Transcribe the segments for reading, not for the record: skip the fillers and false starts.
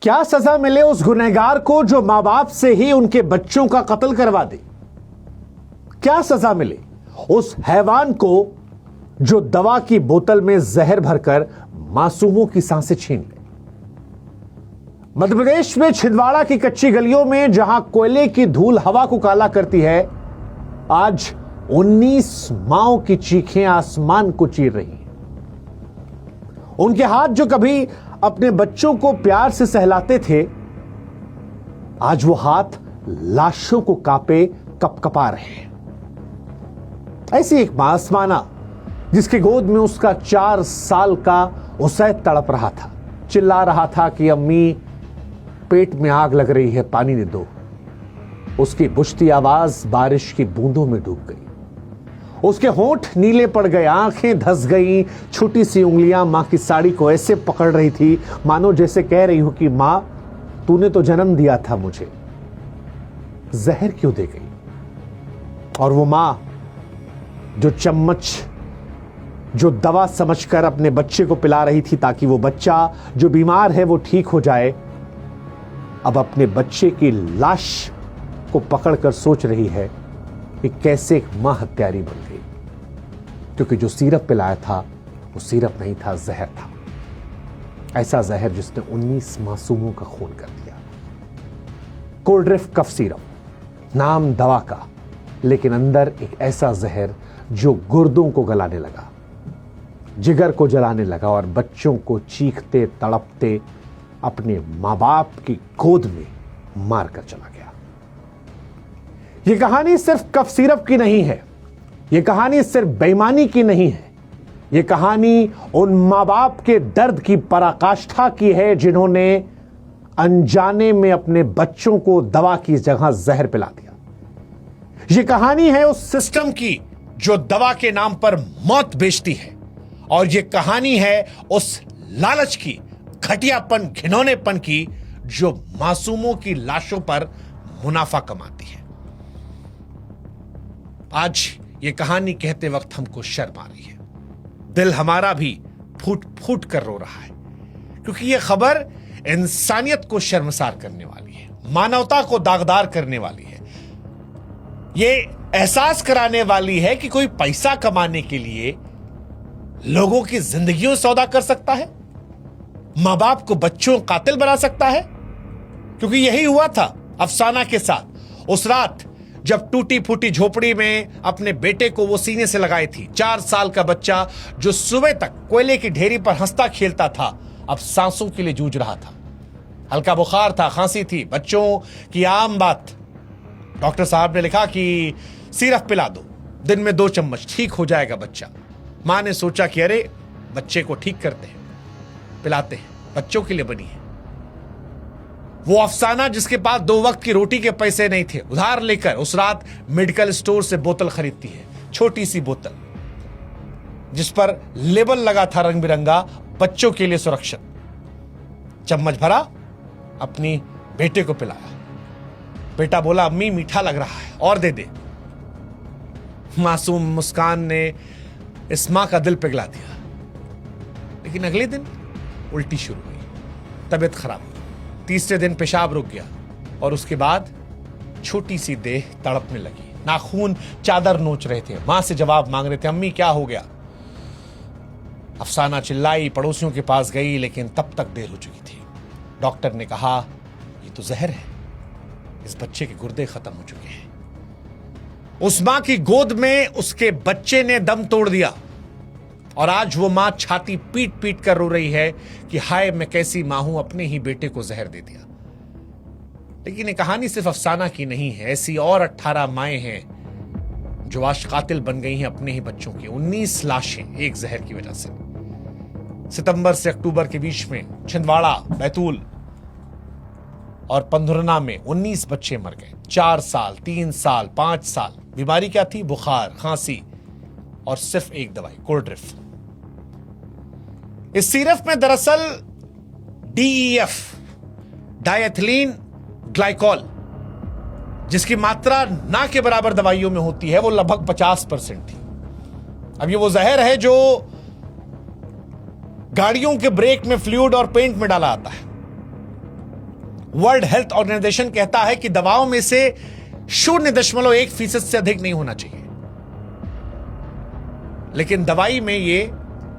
क्या सजा मिले उस गुनहगार को जो मां बाप से ही उनके बच्चों का कत्ल करवा दे? क्या सजा मिले उस हैवान को जो दवा की बोतल में जहर भरकर मासूमों की सांसें छीन ले? मध्य प्रदेश में छिंदवाड़ा की कच्ची गलियों में जहां कोयले की धूल हवा को काला करती है, आज 19 माओं की चीखें आसमान को चीर रही हैं। उनके हाथ जो कभी अपने बच्चों को प्यार से सहलाते थे, आज वो हाथ लाशों को कांपे कपकपा रहे हैं। ऐसी एक मां आसमाना जिसकी गोद में उसका 4 साल का उसैद तड़प रहा था, चिल्ला रहा था कि अम्मी पेट में आग लग रही है, पानी दे दो। उसकी बुझती आवाज बारिश की बूंदों में डूब गई। उसके होंठ नीले पड़ गए, आंखें धंस गई। छोटी सी उंगलियां मां की साड़ी को ऐसे पकड़ रही थी मानो जैसे कह रही हो कि मां तूने तो जन्म दिया था, मुझे जहर क्यों दे गई? और वो मां जो चम्मच, जो दवा समझकर अपने बच्चे को पिला रही थी ताकि वो बच्चा जो बीमार है वो ठीक हो जाए, अब अपने बच्चे की लाश को पकड़कर सोच रही है कि कैसे एक मां हत्यारी बन गई, क्योंकि जो सिरप पिलाया था वो सिरप नहीं था, जहर था। ऐसा जहर जिसने 19 मासूमों का खून कर दिया। कोल्ड्रिफ्ट कफ सिरप, नाम दवा का, लेकिन अंदर एक ऐसा जहर जो गुर्दों को गलाने लगा, जिगर को जलाने लगा और बच्चों को चीखते तड़पते अपने मां बाप की गोद में मारकर चला गया। यह कहानी सिर्फ कफ सिरप की नहीं है, यह कहानी सिर्फ बेईमानी की नहीं है, यह कहानी उन मां बाप के दर्द की पराकाष्ठा की है जिन्होंने अनजाने में अपने बच्चों को दवा की जगह जहर पिला दिया। यह कहानी है उस सिस्टम की जो दवा के नाम पर मौत बेचती है, और यह कहानी है उस लालच की, घटियापन, घिनौनेपन की जो मासूमों की लाशों पर मुनाफा कमाती है। आज यह कहानी कहते वक्त हमको शर्म आ रही है, दिल हमारा भी फूट फूट कर रो रहा है, क्योंकि यह खबर इंसानियत को शर्मसार करने वाली है, मानवता को दागदार करने वाली है। यह एहसास कराने वाली है कि कोई पैसा कमाने के लिए लोगों की जिंदगियों सौदा कर सकता है, मां बाप को बच्चों कातिल बना सकता है। क्योंकि यही हुआ था अफसाना के साथ। उस रात जब टूटी फूटी झोपड़ी में अपने बेटे को वो सीने से लगाई थी, 4 साल का बच्चा जो सुबह तक कोयले की ढेरी पर हंसता खेलता था, अब सांसों के लिए जूझ रहा था। हल्का बुखार था, खांसी थी, बच्चों की आम बात। डॉक्टर साहब ने लिखा कि सिरप पिला दो, दिन में 2 चम्मच, ठीक हो जाएगा बच्चा। मां ने सोचा कि अरे बच्चे को ठीक करते हैं, पिलाते हैं, बच्चों के लिए बनी है। वो अफसाना जिसके पास 2 वक्त की रोटी के पैसे नहीं थे, उधार लेकर उस रात मेडिकल स्टोर से बोतल खरीदती है, छोटी सी बोतल जिस पर लेबल लगा था रंग बिरंगा, बच्चों के लिए सुरक्षित। चम्मच भरा, अपनी बेटे को पिलाया। बेटा बोला अम्मी मीठा लग रहा है, और दे दे। मासूम मुस्कान ने इस मां का दिल पिघला दिया। लेकिन अगले दिन उल्टी शुरू हुई, तबीयत खराब हुई, तीसरे दिन पेशाब रुक गया, और उसके बाद छोटी सी देह तड़पने लगी। नाखून चादर नोच रहे थे, मां से जवाब मांग रहे थे, अम्मी क्या हो गया? अफसाना चिल्लाई, पड़ोसियों के पास गई, लेकिन तब तक देर हो चुकी थी। डॉक्टर ने कहा ये तो जहर है, इस बच्चे के गुर्दे खत्म हो चुके हैं। उस मां की गोद में उसके बच्चे ने दम तोड़ दिया, और आज वो मां छाती पीट पीट कर रो रही है कि हाय मैं कैसी मां हूं, अपने ही बेटे को जहर दे दिया। लेकिन ये कहानी सिर्फ अफसाना की नहीं है, ऐसी और 18 माएं हैं जो आज कातिल बन गई हैं अपने ही बच्चों की। 19 लाशें एक जहर की वजह से। सितंबर से अक्टूबर के बीच में छिंदवाड़ा, बैतूल और पंधुरना में 19 बच्चे मर गए। 4 साल, 3 साल, 5 साल। बीमारी क्या थी? बुखार, खांसी, और सिर्फ एक दवाई, कोल्ड्रिफ्ट। इस सिरप में दरअसल DEF, डायथिलीन ग्लाइकॉल, जिसकी मात्रा ना के बराबर दवाइयों में होती है, वो लगभग 50% थी। अब ये वो जहर है जो गाड़ियों के ब्रेक में, फ्लूइड और पेंट में डाला आता है। वर्ल्ड हेल्थ ऑर्गेनाइजेशन कहता है कि दवाओं में से 0.1% से अधिक नहीं होना चाहिए, लेकिन दवाई में ये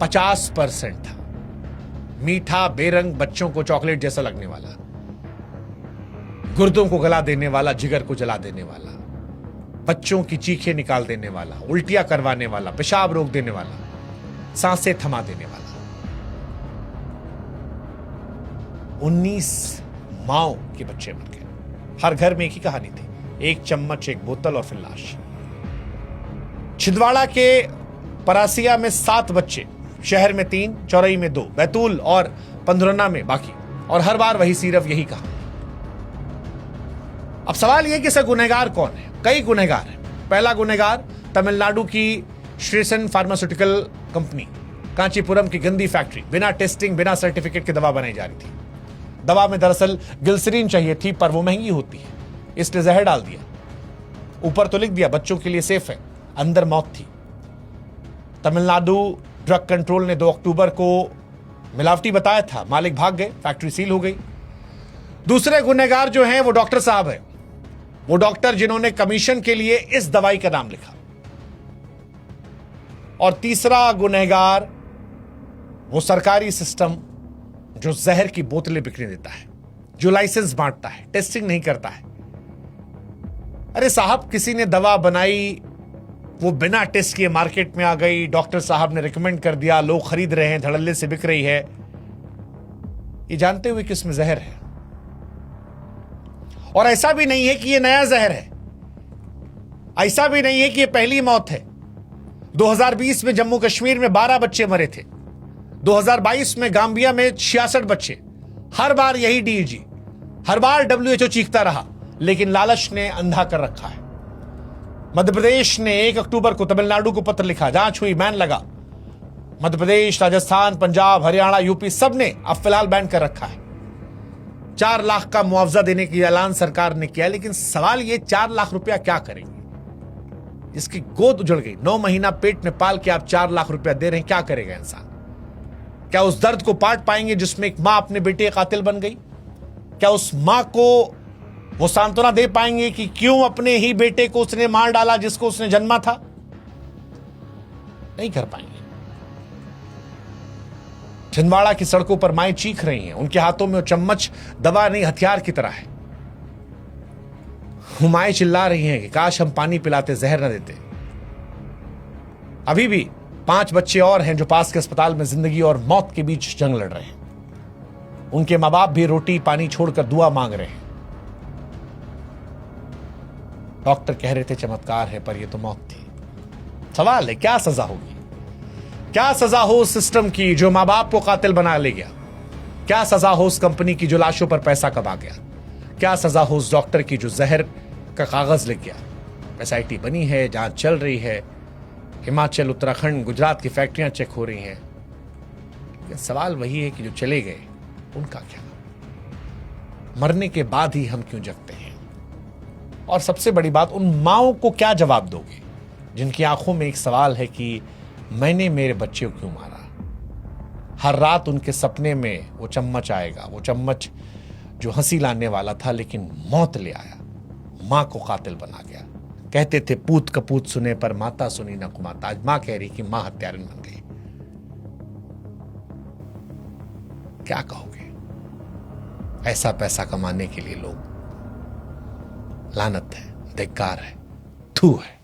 50% था। मीठा, बेरंग, बच्चों को चॉकलेट जैसा लगने वाला, गुर्दों को गला देने वाला, जिगर को जला देने वाला, बच्चों की चीखें निकाल देने वाला, उल्टियां करवाने वाला, पेशाब रोक देने वाला, सांसें थमा देने वाला। 19 माओ के बच्चे मर गए। हर घर में एक ही कहानी थी, एक चम्मच, एक बोतल और फिर लाश। छिंदवाड़ा के परासिया में 7 बच्चे, शहर में 3, चौरई में 2, बैतूल और पंधरना में बाकी, और हर बार वही सिर्फ यही कहा। अब सवाल यह कि इसका गुनहगार कौन है? कई गुनहगार हैं। पहला गुनहगार तमिलनाडु की श्रेसन फार्मास्यूटिकल कंपनी, कांचीपुरम की गंदी फैक्ट्री, बिना टेस्टिंग, बिना सर्टिफिकेट की दवा बनाई जा रही थी। दवा में दरअसल ग्लिसरीन चाहिए थी, पर वो महंगी होती है, इसलिए जहर डाल दिया। ऊपर तो लिख दिया बच्चों के लिए सेफ है, अंदर मौत थी। तमिलनाडु ड्रग कंट्रोल ने 2 अक्टूबर को मिलावटी बताया था, मालिक भाग गए, फैक्ट्री सील हो गई। दूसरे गुनहगार जो हैं वो डॉक्टर साहब हैं, वो डॉक्टर जिन्होंने कमीशन के लिए इस दवाई का नाम लिखा। और तीसरा गुनहगार वो सरकारी सिस्टम जो जहर की बोतलें बिकने देता है, जो लाइसेंस बांटता है, टेस्टिंग नहीं करता है। अरे साहब, किसी ने दवा बनाई, वो बिना टेस्ट किए मार्केट में आ गई, डॉक्टर साहब ने रिकमेंड कर दिया, लोग खरीद रहे हैं, धड़ल्ले से बिक रही है, ये जानते हुए कि इसमें जहर है। और ऐसा भी नहीं है कि ये नया जहर है, ऐसा भी नहीं है कि ये पहली मौत है। 2020 में जम्मू कश्मीर में 12 बच्चे मरे थे, 2022 में गांबिया में 66 बच्चे। हर बार यही डीईजी, हर बार WHO चीखता रहा, लेकिन लालच ने अंधा कर रखा है। मध्य प्रदेश ने 1 अक्टूबर को तमिलनाडु को पत्र लिखा, जांच हुई, बैन लगा। मध्य प्रदेश, राजस्थान, पंजाब, हरियाणा, यूपी सब ने अब फिलहाल बैन कर रखा है। 4 लाख का मुआवजा देने की ऐलान सरकार ने किया, लेकिन सवाल ये 4 लाख रुपया क्या करेंगे? जिसकी गोद उजड़ गई, 9 महीना पेट में पाल के आप 4 लाख रुपया दे रहे हैं, क्या करेगा इंसान? क्या उस दर्द को पाट पाएंगे जिसमें एक मां अपने बेटे का कातिल बन गई? क्या उस मां को वो सांत्वना दे पाएंगे कि क्यों अपने ही बेटे को उसने मार डाला जिसको उसने जन्मा था? नहीं कर पाएंगे। छिंदवाड़ा की सड़कों पर माएं चीख रही हैं, उनके हाथों में वो चम्मच दवा नहीं, हथियार की तरह है। वो माएं चिल्ला रही हैं कि काश हम पानी पिलाते, जहर न देते। अभी भी 5 बच्चे और हैं जो पास के अस्पताल में जिंदगी और मौत के बीच जंग लड़ रहे हैं। उनके मां बाप भी रोटी पानी छोड़कर दुआ मांग रहे हैं। डॉक्टर कह रहे थे चमत्कार है, पर यह तो मौत थी। सवाल है क्या सजा होगी? क्या सजा हो उस सिस्टम की जो मां बाप को कातिल बना ले गया? क्या सजा हो उस कंपनी की जो लाशों पर पैसा कमा गया? क्या सजा हो उस डॉक्टर की जो जहर का कागज लिख गया? SIT बनी है, जांच चल रही है, हिमाचल, उत्तराखंड, गुजरात की फैक्ट्रियां चेक हो रही हैं। लेकिन सवाल वही है कि जो चले गए उनका क्या? मरने के बाद ही हम क्यों जगते हैं? और सबसे बड़ी बात, उन माओं को क्या जवाब दोगे जिनकी आंखों में एक सवाल है कि मैंने मेरे बच्चे को क्यों मारा? हर रात उनके सपने में वो चम्मच आएगा, वो चम्मच जो हंसी लाने वाला था लेकिन मौत ले आया, मां को कातिल बना गया। कहते थे पूत कपूत सुने पर माता सुनी न कुमाता। आज मां कह रही कि मां हत्यारन बन गई। क्या कहोगे? ऐसा पैसा कमाने के लिए लोग, लानत है, धिक्कार है, थू है।